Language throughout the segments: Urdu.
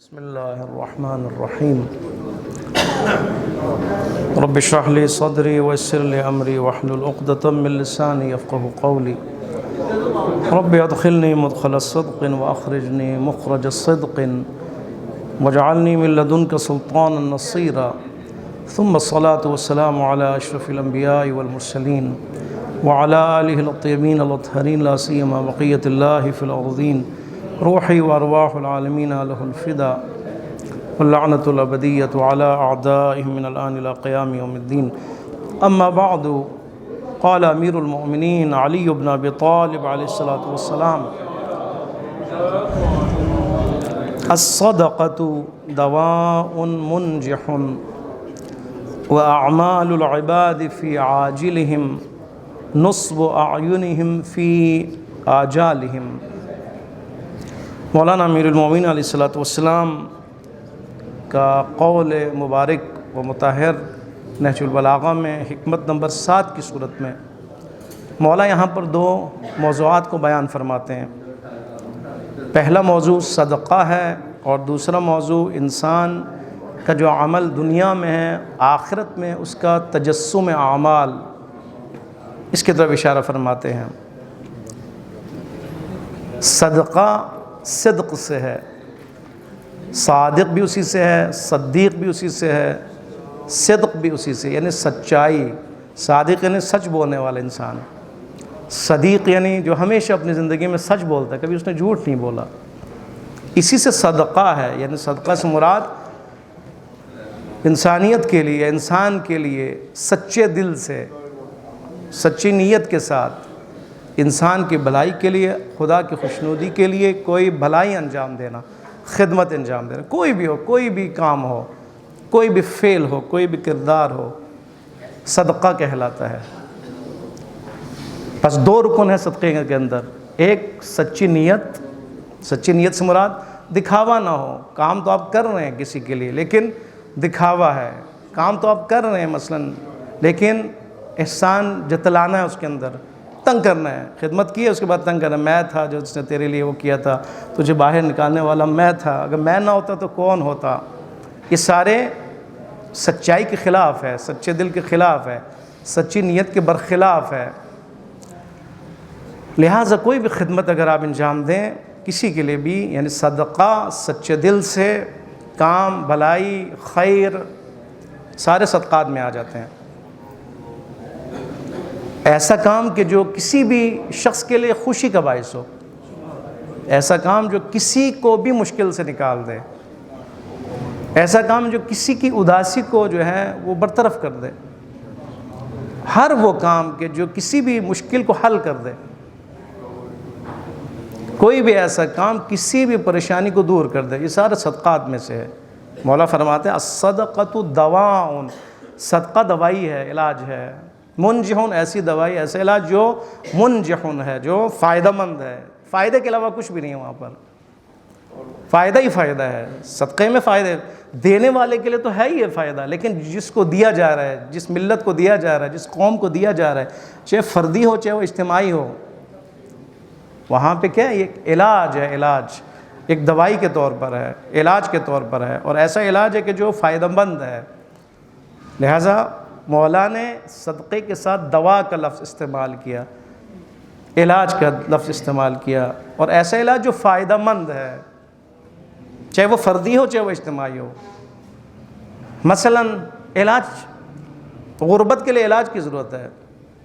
بسم الله الرحمن الرحيم. رب اشرح لي صدري ويسر لي أمري واحلل عقدة من لساني يفقهوا قولي. رب ادخلني مدخل الصدق وأخرجني مخرج الصدق واجعلني من لدنك سلطانا نصيرا. ثم الصلاة والسلام على أشرف الأنبياء والمرسلين وعلى آله الطيبين الأطهرين لا سيما بقية الله في الأرضين. روحي وأرواح العالمين له الفداء واللعنة الأبدية على أعدائهم من الآن إلى قيام يوم الدين. أما بعد، قال أمير المؤمنين علي بن أبي طالب عليه الصلاة والسلام: الصدقة دواء منجح وأعمال العباد في عاجلهم نصب أعينهم في آجالهم. مولانا امیر المومنین علیہ الصلوۃ والسلام کا قول مبارک و مطہر نہج البلاغہ میں حکمت نمبر 7 کی صورت میں مولا یہاں پر 2 موضوعات کو بیان فرماتے ہیں۔ پہلا موضوع صدقہ ہے اور دوسرا موضوع انسان کا جو عمل دنیا میں ہے آخرت میں اس کا تجسم اعمال، اس کی طرف اشارہ فرماتے ہیں۔ صدقہ صدق سے ہے، صادق بھی اسی سے ہے، صدیق بھی اسی سے ہے، صدق بھی اسی سے، یعنی سچائی۔ صادق یعنی سچ بولنے والا انسان، صدیق یعنی جو ہمیشہ اپنی زندگی میں سچ بولتا ہے، کبھی اس نے جھوٹ نہیں بولا۔ اسی سے صدقہ ہے، یعنی صدقہ سے مراد انسانیت کے لیے، انسان کے لیے سچے دل سے، سچی نیت کے ساتھ انسان کی بھلائی کے لیے، خدا کی خوشنودی کے لیے کوئی بھلائی انجام دینا، خدمت انجام دینا، کوئی بھی ہو، کوئی بھی کام ہو، کوئی بھی فعل ہو، کوئی بھی کردار ہو، صدقہ کہلاتا ہے۔ بس 2 رکن ہیں صدقے کے اندر۔ ایک سچی نیت، سچی نیت سے مراد دکھاوا نہ ہو۔ کام تو آپ کر رہے ہیں کسی کے لیے لیکن دکھاوا ہے، کام تو آپ کر رہے ہیں مثلاً لیکن احسان جتلانا ہے، اس کے اندر تنگ کرنا ہے۔ خدمت کی ہے، اس کے بعد تنگ کرنا ہے، میں تھا جو اس نے تیرے لیے وہ کیا تھا، تجھے باہر نکالنے والا میں تھا، اگر میں نہ ہوتا تو کون ہوتا۔ یہ سارے سچائی کے خلاف ہے، سچے دل کے خلاف ہے، سچی نیت کے برخلاف ہے۔ لہٰذا کوئی بھی خدمت اگر آپ انجام دیں کسی کے لیے بھی، یعنی صدقہ سچے دل سے، کام، بھلائی، خیر، سارے صدقات میں آ جاتے ہیں۔ ایسا کام کہ جو کسی بھی شخص کے لیے خوشی کا باعث ہو، ایسا کام جو کسی کو بھی مشکل سے نکال دے، ایسا کام جو کسی کی اداسی کو جو ہے وہ برطرف کر دے، ہر وہ کام کہ جو کسی بھی مشکل کو حل کر دے، کوئی بھی ایسا کام کسی بھی پریشانی کو دور کر دے، یہ سارے صدقات میں سے ہے۔ مولا فرماتے ہیں الصدقۃ دواء، صدقہ دوائی ہے، علاج ہے۔ منجحن ایسی دوائی، ایسا علاج جو منجحن ہے، جو فائدہ مند ہے، فائدے کے علاوہ کچھ بھی نہیں ہے وہاں پر، فائدہ ہی فائدہ ہے۔ صدقے میں فائدے دینے والے کے لیے تو ہے ہی ہے فائدہ، لیکن جس کو دیا جا رہا ہے، جس ملت کو دیا جا رہا ہے، جس قوم کو دیا جا رہا ہے، چاہے فردی ہو چاہے وہ اجتماعی ہو، وہاں پہ کیا ہے؟ ایک علاج ہے، علاج ایک دوائی کے طور پر ہے، علاج کے طور پر ہے، اور ایسا علاج ہے کہ جو فائدہ مند ہے۔ لہٰذا مولا نے صدقے کے ساتھ دوا کا لفظ استعمال کیا، علاج کا لفظ استعمال کیا، اور ایسا علاج جو فائدہ مند ہے، چاہے وہ فردی ہو چاہے وہ اجتماعی ہو۔ مثلاً علاج، غربت کے لیے علاج کی ضرورت ہے۔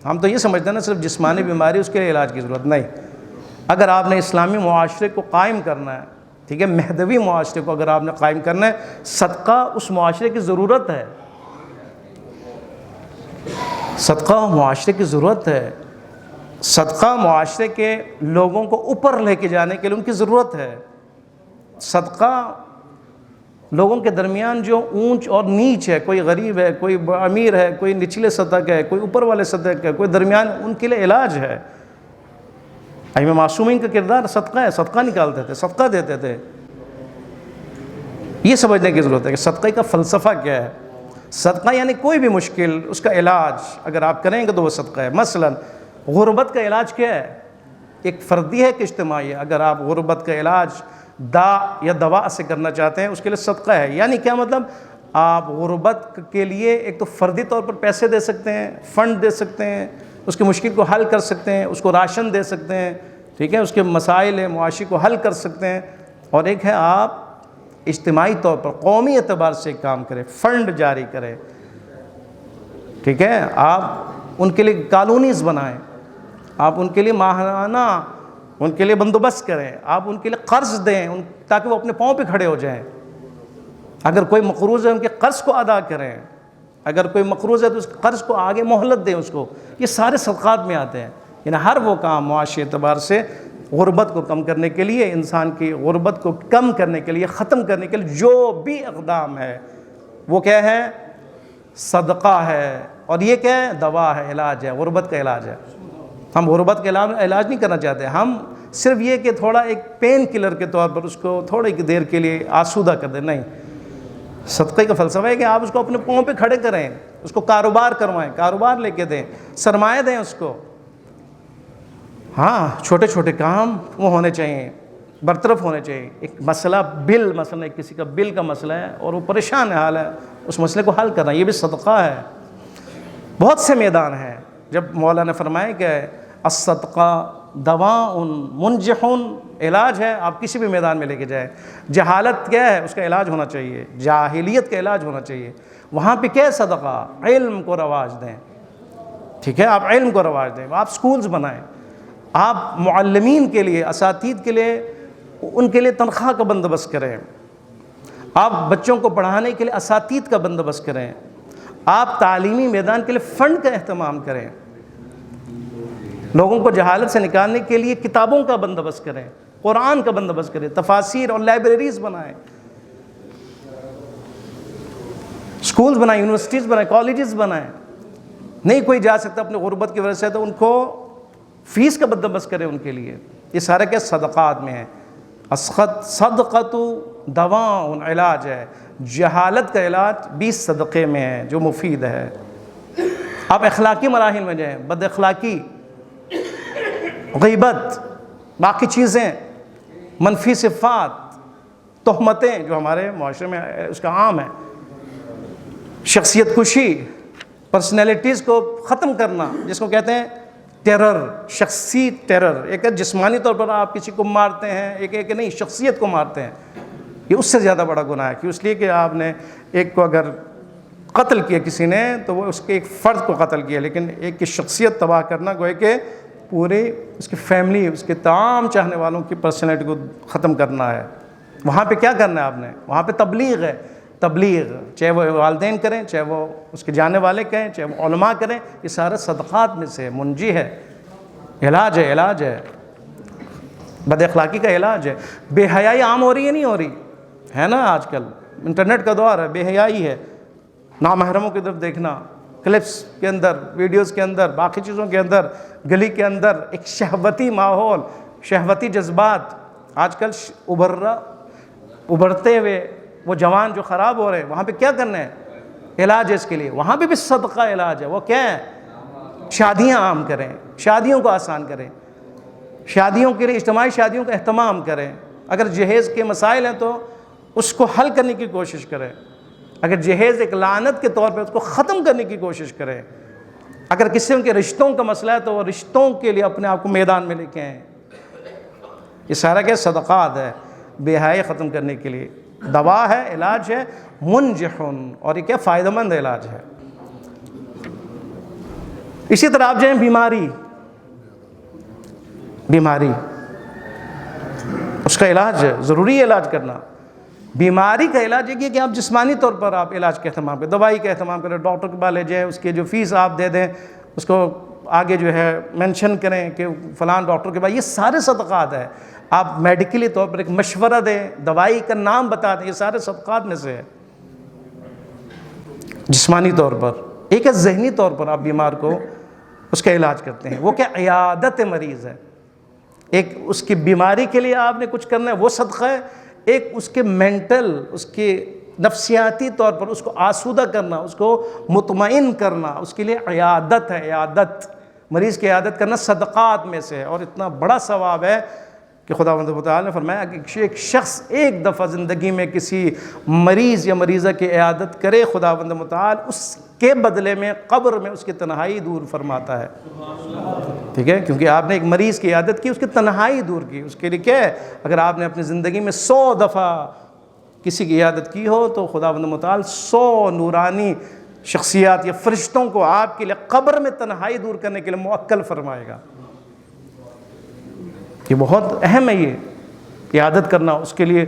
ہم تو یہ سمجھتے ہیں نا صرف جسمانی بیماری اس کے لیے علاج کی ضرورت نہیں۔ اگر آپ نے اسلامی معاشرے کو قائم کرنا ہے، ٹھیک ہے، مہدوی معاشرے کو اگر آپ نے قائم کرنا ہے، صدقہ اس معاشرے کی ضرورت ہے، صدقہ معاشرے کی ضرورت ہے، صدقہ معاشرے کے لوگوں کو اوپر لے کے جانے کے لیے ان کی ضرورت ہے۔ صدقہ لوگوں کے درمیان جو اونچ اور نیچ ہے، کوئی غریب ہے، کوئی امیر ہے، کوئی نچلے سطح کا ہے، کوئی اوپر والے سطح کا ہے، کوئی درمیان، ان کے لیے علاج ہے۔ ائمہ معصومین کا کردار صدقہ ہے، صدقہ نکالتے تھے، صدقہ دیتے تھے۔ یہ سمجھنے کی ضرورت ہے کہ صدقے کا فلسفہ کیا ہے۔ صدقہ یعنی کوئی بھی مشکل، اس کا علاج اگر آپ کریں گے تو وہ صدقہ ہے۔ مثلاً غربت کا علاج کیا ہے؟ ایک فردی ہے کہ اجتماعی ہے؟ اگر آپ غربت کا علاج دا یا دوا سے کرنا چاہتے ہیں اس کے لیے صدقہ ہے. یعنی کیا مطلب؟ آپ غربت کے لیے ایک تو فردی طور پر پیسے دے سکتے ہیں، فنڈ دے سکتے ہیں، اس کی مشکل کو حل کر سکتے ہیں، اس کو راشن دے سکتے ہیں، ٹھیک ہے، اس کے مسائل معاشی کو حل کر سکتے ہیں. اور ایک ہے آپ اجتماعی طور پر قومی اعتبار سے کام کریں، فنڈ جاری کریں، ٹھیک ہے، آپ ان کے لیے کالونیز بنائیں، آپ ان کے لیے ماہانہ ان کے لیے بندوبست کریں، آپ ان کے لیے قرض دیں تاکہ وہ اپنے پاؤں پہ کھڑے ہو جائیں. اگر کوئی مقروض ہے ان کے قرض کو ادا کریں، اگر کوئی مقروض ہے تو اس قرض کو آگے مہلت دیں اس کو. یہ سارے صدقات میں آتے ہیں. یعنی ہر وہ کام معاشی اعتبار سے غربت کو کم کرنے کے لیے، انسان کی غربت کو کم کرنے کے لیے، ختم کرنے کے لیے جو بھی اقدام ہے وہ کیا ہے؟ صدقہ ہے. اور یہ کیا ہے؟ دوا ہے، علاج ہے، غربت کا علاج ہے. ہم غربت کا علاج نہیں کرنا چاہتے، ہم صرف یہ کہ تھوڑا ایک پین کلر کے طور پر اس کو تھوڑی دیر کے لیے آسودہ کر دیں. نہیں، صدقے کا فلسفہ ہے کہ آپ اس کو اپنے پاؤں پہ کھڑے کریں، اس کو کاروبار کروائیں، کاروبار لے کے دیں، سرمایہ دیں اس کو. ہاں، چھوٹے چھوٹے کام وہ ہونے چاہیے، برطرف ہونے چاہیے. ایک مسئلہ مثلا کسی کا بل کا مسئلہ ہے اور وہ پریشان حال ہے، اس مسئلے کو حل کرنا، یہ بھی صدقہ ہے. بہت سے میدان ہیں. جب مولا نے فرمایا کہ الصدقہ دواء منجح، علاج ہے، آپ کسی بھی میدان میں لے کے جائیں. جہالت کیا ہے؟ اس کا علاج ہونا چاہیے، جاہلیت کا علاج ہونا چاہیے. وہاں پہ کیا ہے صدقہ؟ علم کو رواج دیں، ٹھیک ہے، آپ علم کو رواج دیں، آپ سکولز بنائیں، آپ معلمین کے لیے، اساتید کے لیے، ان کے لیے تنخواہ کا بندوبست کریں، آپ بچوں کو پڑھانے کے لیے اساتید کا بندوبست کریں، آپ تعلیمی میدان کے لیے فنڈ کا اہتمام کریں، لوگوں کو جہالت سے نکالنے کے لیے کتابوں کا بندوبست کریں، قرآن کا بندوبست کریں، تفاسیر اور لائبریریز بنائیں، سکولز بنائیں، یونیورسٹیز بنائیں، کالجز بنائیں. نہیں کوئی جا سکتا اپنے غربت کی وجہ سے تو ان کو فیس کا بندوبست کریں ان کے لیے. یہ سارے کیا صدقات میں ہیں. صدقۃ دواء، علاج ہے. جہالت کا علاج بھی صدقے میں ہے جو مفید ہے. آپ اخلاقی مراحل میں جائیں، بد اخلاقی، غیبت، باقی چیزیں، منفی صفات، تہمتیں جو ہمارے معاشرے میں اس کا عام ہے، شخصیت کشی، پرسنالٹیز کو ختم کرنا جس کو کہتے ہیں ٹیرر، شخصی ٹیرر. ایک ہے جسمانی طور پر آپ کسی کو مارتے ہیں، ایک نہیں، شخصیت کو مارتے ہیں. یہ اس سے زیادہ بڑا گناہ ہے. کہ اس لیے کہ آپ نے ایک کو اگر قتل کیا کسی نے تو وہ اس کے ایک فرد کو قتل کیا، لیکن ایک کی شخصیت تباہ کرنا گویا کہ پورے اس کی فیملی، اس کے تمام چاہنے والوں کی پرسنالٹی کو ختم کرنا ہے. وہاں پہ کیا کرنا ہے آپ نے؟ وہاں پہ تبلیغ ہے. تبلیغ چاہے وہ والدین کریں، چاہے وہ اس کے جانے والے کہیں، چاہے وہ علماء کریں، یہ سارے صدقات میں سے منجی ہے، علاج ہے. علاج ہے، بد اخلاقی کا علاج ہے. بے حیائی عام ہو رہی ہے، نہیں ہو رہی ہے نا؟ آج کل انٹرنیٹ کا دور ہے، بے حیائی ہے. نامحرموں کی طرف دیکھنا، کلپس کے اندر، ویڈیوز کے اندر، باقی چیزوں کے اندر، گلی کے اندر ایک شہوتی ماحول، شہوتی جذبات. آج کل ابھرتے ہوئے وہ جوان جو خراب ہو رہے ہیں، وہاں پہ کیا کرنا ہے؟ علاج ہے اس کے لیے. وہاں پہ بھی صدقہ علاج ہے. وہ کیا ہے؟ شادیاں عام کریں، شادیوں کو آسان کریں، شادیوں کے لیے اجتماعی شادیوں کا اہتمام کریں. اگر جہیز کے مسائل ہیں تو اس کو حل کرنے کی کوشش کریں. اگر جہیز ایک لعنت کے طور پہ اس کو ختم کرنے کی کوشش کریں. اگر کسی کے رشتوں کا مسئلہ ہے تو وہ رشتوں کے لیے اپنے آپ کو میدان میں لے کے آئیں. یہ سارا کیا صدقات ہے بے حیائی ختم کرنے کے لیے. دوا ہے، علاج ہے، منجح، اور یہ کیا فائدہ مند علاج ہے. اسی طرح آپ جائیں بیماری، اس کا علاج ہے، ضروری علاج کرنا. بیماری کا علاج یہ کہ آپ جسمانی طور پر آپ علاج کا اہتمام کریں، دوائی کا اہتمام کریں، ڈاکٹر کے پاس لے جائیں، اس کے جو فیس آپ دے دیں اس کو آگے جو ہے مینشن کریں کہ فلان ڈاکٹر کے پاس. یہ سارے صدقات ہیں. آپ میڈیکلی طور پر ایک مشورہ دیں، دوائی کا نام بتا دیں، یہ سارے صدقات میں سے ہے. جسمانی طور پر. ایک ہے ذہنی طور پر آپ بیمار کو اس کا علاج کرتے ہیں، وہ کیا عیادت مریض ہے. ایک اس کی بیماری کے لیے آپ نے کچھ کرنا ہے، وہ صدقہ ہے. ایک اس کے مینٹل، اس کے نفسیاتی طور پر اس کو آسودہ کرنا، اس کو مطمئن کرنا، اس کے لیے عیادت ہے. عیادت، مریض کی عیادت کرنا صدقات میں سے ہے. اور اتنا بڑا ثواب ہے کہ خداوند متعال نے فرمایا کہ ایک شخص ایک دفعہ زندگی میں کسی مریض یا مریضہ کی عیادت کرے، خداوند متعال اس کے بدلے میں قبر میں اس کی تنہائی دور فرماتا ہے۔ ٹھیک ہے، کیونکہ آپ نے ایک مریض کی عیادت کی، اس کی تنہائی دور کی۔ اس کے لیے کیا ہے، اگر آپ نے اپنی زندگی میں 100 دفعہ کسی کی عیادت کی ہو تو خداوند متعال 100 نورانی شخصیات یا فرشتوں کو آپ کے لیے قبر میں تنہائی دور کرنے کے لیے موکل فرمائے گا۔ یہ بہت اہم ہے، یہ عیادت کرنا، اس کے لیے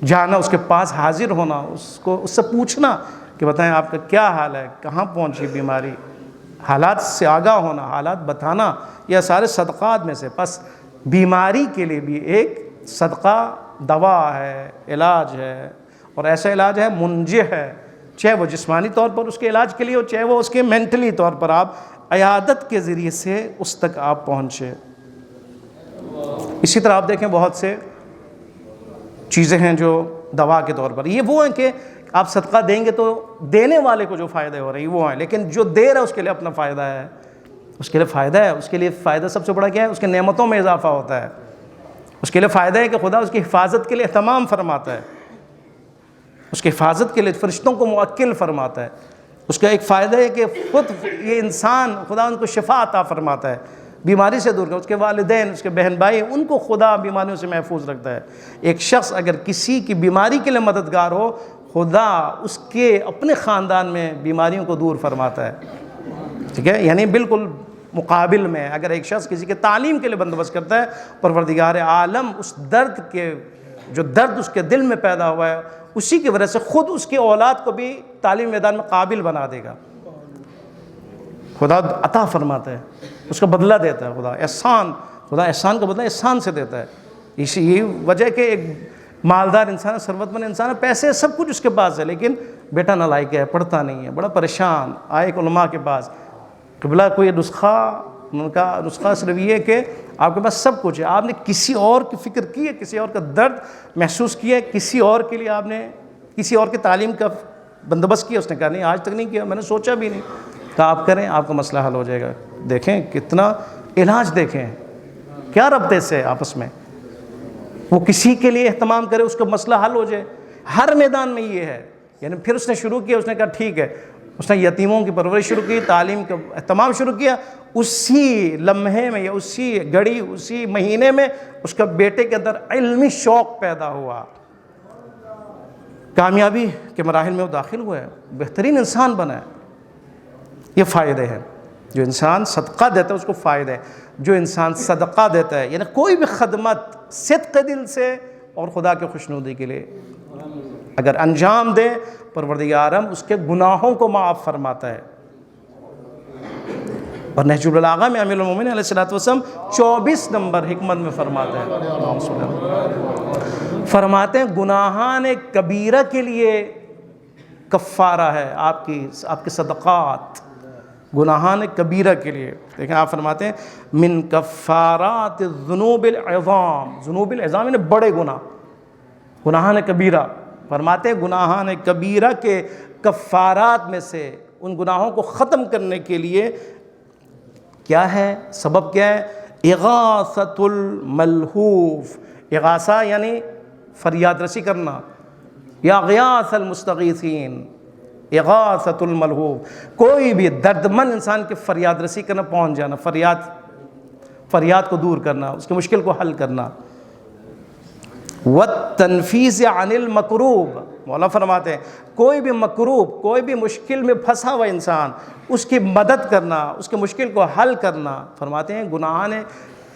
جانا، اس کے پاس حاضر ہونا، اس سے پوچھنا کہ بتائیں آپ کا کیا حال ہے، کہاں پہنچی بیماری، حالات سے آگاہ ہونا، حالات بتانا، یہ سارے صدقات میں سے۔ پس بیماری کے لیے بھی ایک صدقہ دوا ہے، علاج ہے، اور ایسا علاج ہے منجح ہے، چاہے وہ جسمانی طور پر اس کے علاج کے لیے ہو، چاہے وہ اس کے مینٹلی طور پر آپ عیادت کے ذریعے سے اس تک آپ پہنچے۔ اسی طرح آپ دیکھیں بہت سے چیزیں ہیں جو دوا کے طور پر، یہ وہ ہیں کہ آپ صدقہ دیں گے تو دینے والے کو جو فائدے ہو رہے ہیں وہ ہیں، لیکن جو دے رہا ہے اس کے لیے اپنا فائدہ ہے، اس کے لیے فائدہ ہے، اس کے لیے فائدہ سب سے بڑا کیا ہے، اس کے نعمتوں میں اضافہ ہوتا ہے، اس کے لیے فائدہ ہے کہ خدا اس کی حفاظت کے لیے اہتمام فرماتا ہے، اس کی حفاظت کے لیے فرشتوں کو موکل فرماتا ہے، اس کا ایک فائدہ ہے کہ خود یہ انسان خدا ان کو شفا عطا فرماتا ہے، بیماری سے دور کر، اس کے والدین، اس کے بہن بھائی، ان کو خدا بیماریوں سے محفوظ رکھتا ہے۔ ایک شخص اگر کسی کی بیماری کے لیے مددگار ہو، خدا اس کے اپنے خاندان میں بیماریوں کو دور فرماتا ہے۔ ٹھیک ہے، یعنی بالکل مقابل میں اگر ایک شخص کسی کے تعلیم کے لیے بندوبست کرتا ہے، پروردگار عالم اس درد کے جو درد اس کے دل میں پیدا ہوا ہے اسی کی وجہ سے خود اس کی اولاد کو بھی تعلیم میدان میں قابل بنا دے گا۔ خدا عطا فرماتا ہے، اس کا بدلہ دیتا ہے، خدا احسان کا بدلہ احسان سے دیتا ہے۔ یہی وجہ کہ ایک مالدار انسان ہے، ثروت مند انسان ہے، پیسے سب کچھ اس کے پاس ہے، لیکن بیٹا نالائق ہے، پڑھتا نہیں ہے، بڑا پریشان، آئے ایک علماء کے پاس، قبلہ کوئی نسخہ، ان کا نسخہ صرف یہ ہے کہ آپ کے پاس سب کچھ ہے، آپ نے کسی اور کی فکر کی ہے، کسی اور کا درد محسوس کیا ہے، کسی اور کے لیے آپ نے کسی اور کی تعلیم کا بندوبست کیا؟ اس نے کہا نہیں، آج تک نہیں کیا، میں نے سوچا بھی نہیں۔ کہا آپ کریں، آپ کا مسئلہ حل ہو جائے گا۔ دیکھیں کتنا علاج، دیکھیں کیا ربط سے آپس میں، وہ کسی کے لیے اہتمام کرے، اس کا مسئلہ حل ہو جائے۔ ہر میدان میں یہ ہے۔ یعنی پھر اس نے شروع کیا، اس نے کہا ٹھیک ہے، اس نے یتیموں کی پرورش شروع کی، تعلیم کا اہتمام شروع کیا، اسی لمحے میں یا اسی گھڑی، اسی مہینے میں اس کا بیٹے کے اندر علمی شوق پیدا ہوا، کامیابی کے مراحل میں وہ داخل ہوا ہے، بہترین انسان بنا ہے۔ یہ فائدے ہیں، جو انسان صدقہ دیتا ہے اس کو فائدہ ہے، جو انسان صدقہ دیتا ہے یعنی کوئی بھی خدمت صدق دل سے اور خدا کے خوشنودی کے لیے اگر انجام دے، پروردگار اس کے گناہوں کو معاف فرماتا ہے۔ اور نہج البلاغہ میں امیر المومنین علیہ السلام 24 نمبر حکمت میں فرماتے ہیں گناہان کبیرہ کے لیے کفارہ ہے آپ کے صدقات، گناہان کبیرہ کے لیے۔ دیکھیں آپ فرماتے ہیں من کفارات الذنوب العظام، ذنوب العظام یعنی بڑے گناہ، گناہان کبیرہ۔ فرماتے ہیں گناہان کبیرہ کے کفارات میں سے، ان گناہوں کو ختم کرنے کے لیے کیا ہے، سبب کیا ہے؟ اغاثۃ الملہوف، اغاثہ یعنی فریاد رسی کرنا، یا غیاث المستغیثین، اغاثۃ الملہوف، کوئی بھی دردمند انسان کے فریاد رسی کرنا، پہنچ جانا، فریاد کو دور کرنا، اس کی مشکل کو حل کرنا۔ والتنفیذ عن المکروب، مولا فرماتے ہیں کوئی بھی مکروب، کوئی بھی مشکل میں پھنسا ہوا انسان، اس کی مدد کرنا، اس کی مشکل کو حل کرنا۔ فرماتے ہیں گناہان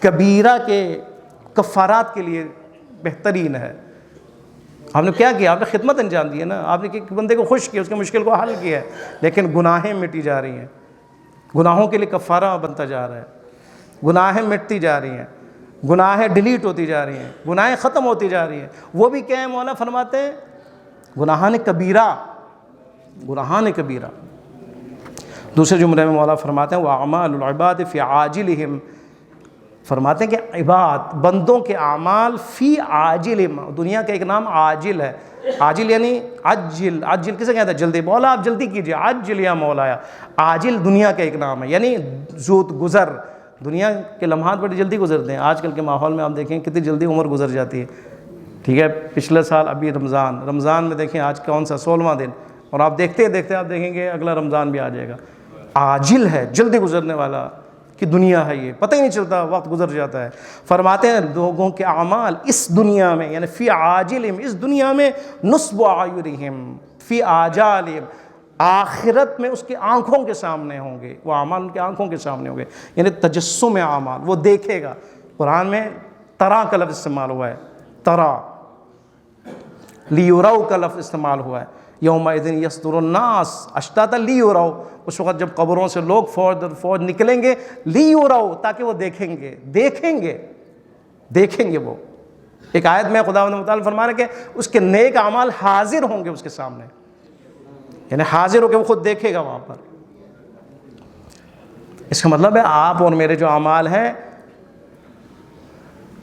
کبیرہ کے کفارات کے لیے بہترین ہے۔ آپ نے کیا کیا؟ آپ نے خدمت انجام دی ہے نا، آپ نے ایک بندے کو خوش کیا، اس کی مشکل کو حل کیا ہے، لیکن گناہیں مٹی جا رہی ہیں، گناہوں کے لیے کفارہ بنتا جا رہا ہے، گناہیں مٹتی جا رہی ہیں، گناہیں ڈیلیٹ ہوتی جا رہی ہیں، گناہیں ختم ہوتی جا رہی ہیں۔ وہ بھی کیا ہے؟ مولا فرماتے ہیں گناہان کبیرہ، گناہان کبیرہ۔ دوسرے جملے میں مولا فرماتے ہیں وَأَعْمَالُ الْعِبَادِ فِي عَاجِلِهِمْ، فرماتے ہیں کہ عباد بندوں کے اعمال فی عاجلہم، دنیا کا ایک نام عاجل ہے، عاجل یعنی عجل، عجل کسے کہتا ہے؟ جلدی، مولا آپ جلدی کیجئے، عجل یا مولایا، عاجل دنیا کا ایک نام ہے، یعنی زود گزر، دنیا کے لمحات بڑی جلدی گزرتے ہیں. آج کل کے ماحول میں آپ دیکھیں کتنی جلدی عمر گزر جاتی ہے. ٹھیک ہے, پچھلے سال ابھی رمضان میں دیکھیں آج کون سا 16واں دن, اور آپ دیکھتے دیکھتے آپ دیکھیں گے اگلا رمضان بھی آ جائے گا. عاجل ہے, جلدی گزرنے والا کی دنیا ہے, یہ پتہ ہی نہیں چلتا, وقت گزر جاتا ہے. فرماتے ہیں لوگوں کے اعمال اس دنیا میں, یعنی فی عاجلہم, اس دنیا میں, نصب اعینہم فی آجالہم, آخرت میں اس کی آنکھوں کے سامنے ہوں گے, وہ اعمال ان کی آنکھوں کے سامنے ہوں گے. یعنی تجسم اعمال, وہ دیکھے گا. قرآن میں ترا کا لفظ استعمال ہوا ہے, ترا, لیورو کا لفظ استعمال ہوا ہے. یومئذ یصدر الناس اشتاتا لیورو, اس وقت جب قبروں سے لوگ فوج در فوج نکلیں گے, لیورو, تاکہ وہ دیکھیں گے وہ. ایک آیت میں خداوند متعال فرما رہے کہ اس کے نیک اعمال حاضر ہوں گے اس کے سامنے, یعنی حاضر ہو کے وہ خود دیکھے گا وہاں پر. اس کا مطلب ہے آپ اور میرے جو اعمال ہیں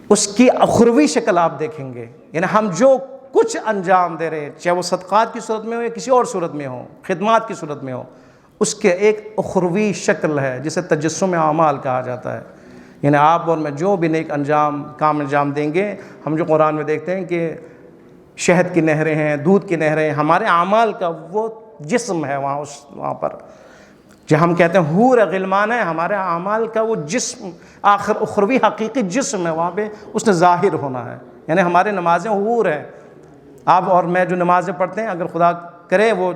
اس کی اخروی شکل آپ دیکھیں گے. یعنی ہم جو کچھ انجام دے رہے ہیں, چاہے وہ صدقات کی صورت میں ہو یا کسی اور صورت میں ہو, خدمات کی صورت میں ہو, اس کے ایک اخروی شکل ہے جسے تجسم اعمال کہا جاتا ہے. یعنی آپ اور میں جو بھی نیک کام انجام دیں گے, ہم جو قرآن میں دیکھتے ہیں کہ شہد کی نہریں ہیں, دودھ کی نہریں ہیں, ہمارے اعمال کا وہ جسم ہے وہاں پر. جو ہم کہتے ہیں حور غلمان ہے, ہمارے اعمال کا وہ جسم, آخر اخروی حقیقی جسم ہے, وہاں پہ اس نے ظاہر ہونا ہے. یعنی ہمارے نمازیں حور ہیں. آپ اور میں جو نمازیں پڑھتے ہیں, اگر خدا کرے وہ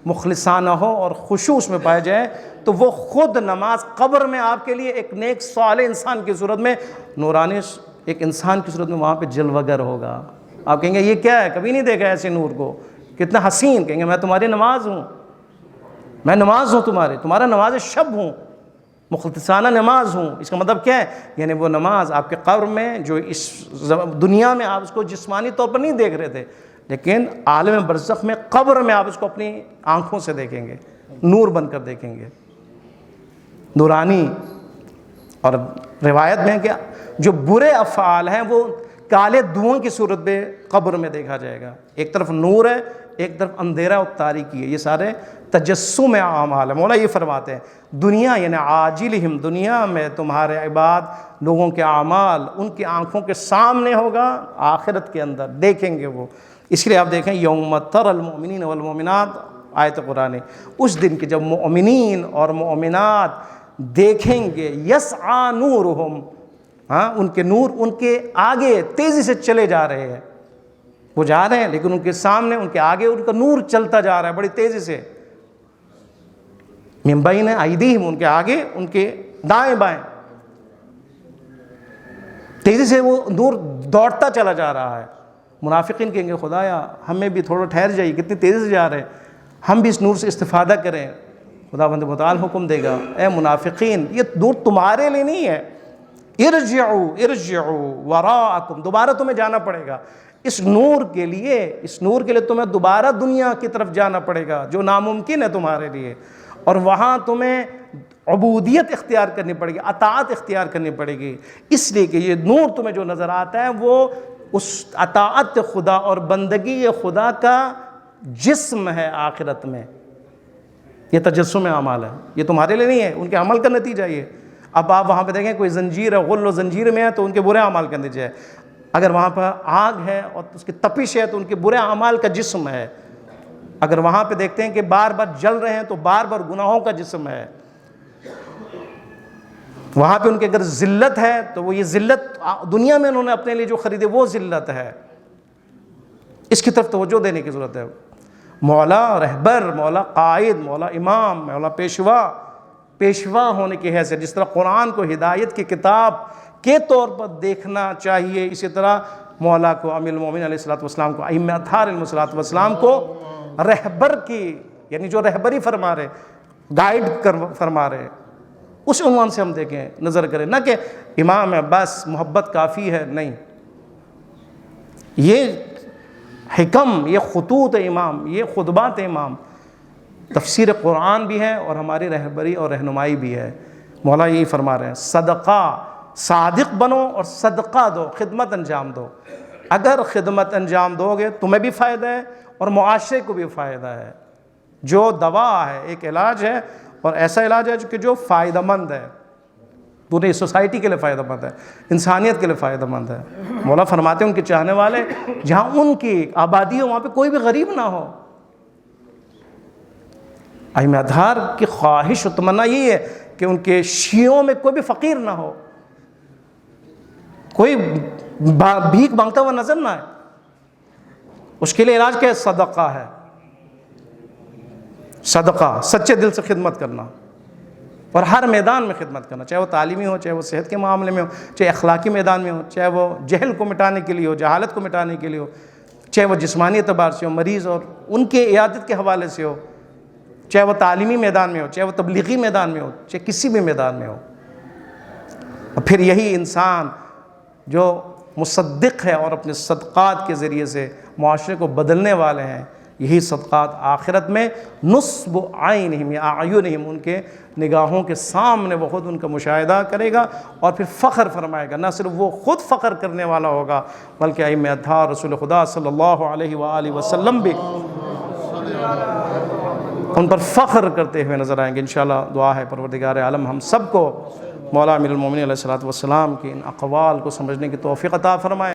مخلصانہ ہو اور خشوع اس میں پائے جائے, تو وہ خود نماز قبر میں آپ کے لیے ایک نیک صالح انسان کی صورت میں, نورانی ایک انسان کی صورت میں وہاں پہ جلوہ گر ہوگا. آپ کہیں گے یہ کیا ہے, کبھی نہیں دیکھا ایسے نور کو, کتنا حسین. کہیں گے میں تمہاری نماز ہوں, میں نماز ہوں تمہارا نماز شب ہوں, مخلصانہ نماز ہوں. اس کا مطلب کیا ہے, یعنی وہ نماز آپ کے قبر میں, جو اس دنیا میں آپ اس کو جسمانی طور پر نہیں دیکھ رہے تھے, لیکن عالم برزخ میں, قبر میں آپ اس کو اپنی آنکھوں سے دیکھیں گے, نور بن کر دیکھیں گے, نورانی. اور روایت میں ہے کہ جو برے افعال ہیں وہ کالے دھواں کی صورت میں قبر میں دیکھا جائے گا. ایک طرف نور ہے, ایک طرف اندھیرا اور تاریکی ہے. یہ سارے تجسم اعمال ہے. مولا یہ فرماتے ہیں دنیا یعنی عاجلہم, دنیا میں تمہارے عباد, لوگوں کے اعمال ان کی آنکھوں کے سامنے ہوگا, آخرت کے اندر دیکھیں گے وہ. اس لیے آپ دیکھیں یوم تر المؤمنین والمؤمنات, آیت قرآن, اس دن کے جب مؤمنین اور مؤمنات دیکھیں گے, یسعی نورہم, ان کے نور ان کے آگے تیزی سے چلے جا رہے ہیں, وہ جا رہے ہیں لیکن ان کے سامنے, ان کے آگے ان کا نور چلتا جا رہا ہے بڑی تیزی سے. من بین ایدیہم, ان کے آگے, ان کے دائیں بائیں, تیزی سے وہ نور دوڑتا چلا جا رہا ہے. منافقین کہیں گے خدایا ہمیں بھی تھوڑا ٹھہر جائیے, کتنی تیزی سے جا رہے ہیں, ہم بھی اس نور سے استفادہ کریں. خداوند متعال حکم دے گا, اے منافقین یہ نور تمہارے لیے نہیں ہے, ارجعوا وراءکم, دوبارہ تمہیں جانا پڑے گا اس نور کے لیے تمہیں دوبارہ دنیا کی طرف جانا پڑے گا, جو ناممکن ہے تمہارے لیے, اور وہاں تمہیں عبودیت اختیار کرنی پڑے گی, اطاعت اختیار کرنی پڑے گی. اس لیے کہ یہ نور تمہیں جو نظر آتا ہے وہ اس اطاعت خدا اور بندگی خدا کا جسم ہے آخرت میں. یہ تجسم اعمال ہے, یہ تمہارے لیے نہیں ہے, ان کے عمل کا نتیجہ یہ. اب آپ وہاں پہ دیکھیں کوئی زنجیر ہے, غل و زنجیر میں ہے, تو ان کے برے اعمال کا نتیجہ ہے. اگر وہاں پہ آگ ہے اور اس کی تپش ہے تو ان کے برے اعمال کا جسم ہے. اگر وہاں پہ دیکھتے ہیں کہ بار بار جل رہے ہیں تو بار بار گناہوں کا جسم ہے. وہاں پہ ان کے اگر ذلت ہے تو وہ یہ ذلت دنیا میں انہوں نے اپنے لیے جو خریدے وہ ذلت ہے. اس کی طرف توجہ دینے کی ضرورت ہے. مولا رہبر, مولا قائد, مولا امام, مولا پیشوا ہونے کی حیثیت, جس طرح قرآن کو ہدایت کی کتاب کے طور پر دیکھنا چاہیے, اسی طرح مولا کو, امیر المومنین علیہ الصلوۃ والسلام کو, ائمہ اطہار علیہ الصلوۃ والسلام کو رہبر کی, یعنی جو رہبری فرما رہے, گائیڈ فرما رہے, اس عنوان سے ہم دیکھیں, نظر کریں, نہ کہ امام ہے بس محبت کافی ہے. نہیں, یہ حکم, یہ خطوط امام, یہ خطبات امام, تفسیر قرآن بھی ہے اور ہماری رہبری اور رہنمائی بھی ہے. مولا یہی فرما رہے ہیں صدقہ, صادق بنو اور صدقہ دو, خدمت انجام دو. اگر خدمت انجام دو گے تمہیں بھی فائدہ ہے اور معاشرے کو بھی فائدہ ہے. جو دوا ہے, ایک علاج ہے, اور ایسا علاج ہے کہ جو فائدہ مند ہے, پوری سوسائٹی کے لیے فائدہ مند ہے، انسانیت کے لیے فائدہ مند ہے۔ مولا فرماتے ہیں ان کے چاہنے والے جہاں ان کی آبادی ہو وہاں پہ کوئی بھی غریب نہ ہو۔ ائمہ اطہار کی خواہش و تمنا یہی ہے کہ ان کے شیعوں میں کوئی بھی فقیر نہ ہو، کوئی بھیک مانگتا ہوا نظر نہ آئے۔ اس کے لیے علاج کیا ہے؟ صدقہ ہے، صدقہ، سچے دل سے خدمت کرنا، اور ہر میدان میں خدمت کرنا، چاہے وہ تعلیمی ہو، چاہے وہ صحت کے معاملے میں ہو، چاہے اخلاقی میدان میں ہو، چاہے وہ جہل کو مٹانے کے لیے ہو، جہالت کو مٹانے کے لیے ہو، چاہے وہ جسمانی اعتبار سے ہو، مریض اور ان کے عیادت کے حوالے سے ہو، چاہے وہ تعلیمی میدان میں ہو، چاہے وہ تبلیغی میدان میں ہو، چاہے کسی بھی میدان میں ہو۔ اور پھر یہی انسان جو مصدق ہے اور اپنے صدقات کے ذریعے سے معاشرے کو بدلنے والے ہیں، یہی صدقات آخرت میں نصب عینہم یا اعینہم، ان کے نگاہوں کے سامنے وہ خود ان کا مشاہدہ کرے گا اور پھر فخر فرمائے گا۔ نہ صرف وہ خود فخر کرنے والا ہوگا بلکہ ائمہ اطہار رسول خدا صلی اللہ علیہ وآلہ وسلم بھی ان پر فخر کرتے ہوئے نظر آئیں گے انشاءاللہ۔ دعا ہے پروردگار عالم ہم سب کو مولا امیر المومنین علیہ الصلوۃ والسلام کی ان اقوال کو سمجھنے کی توفیق عطا فرمائے۔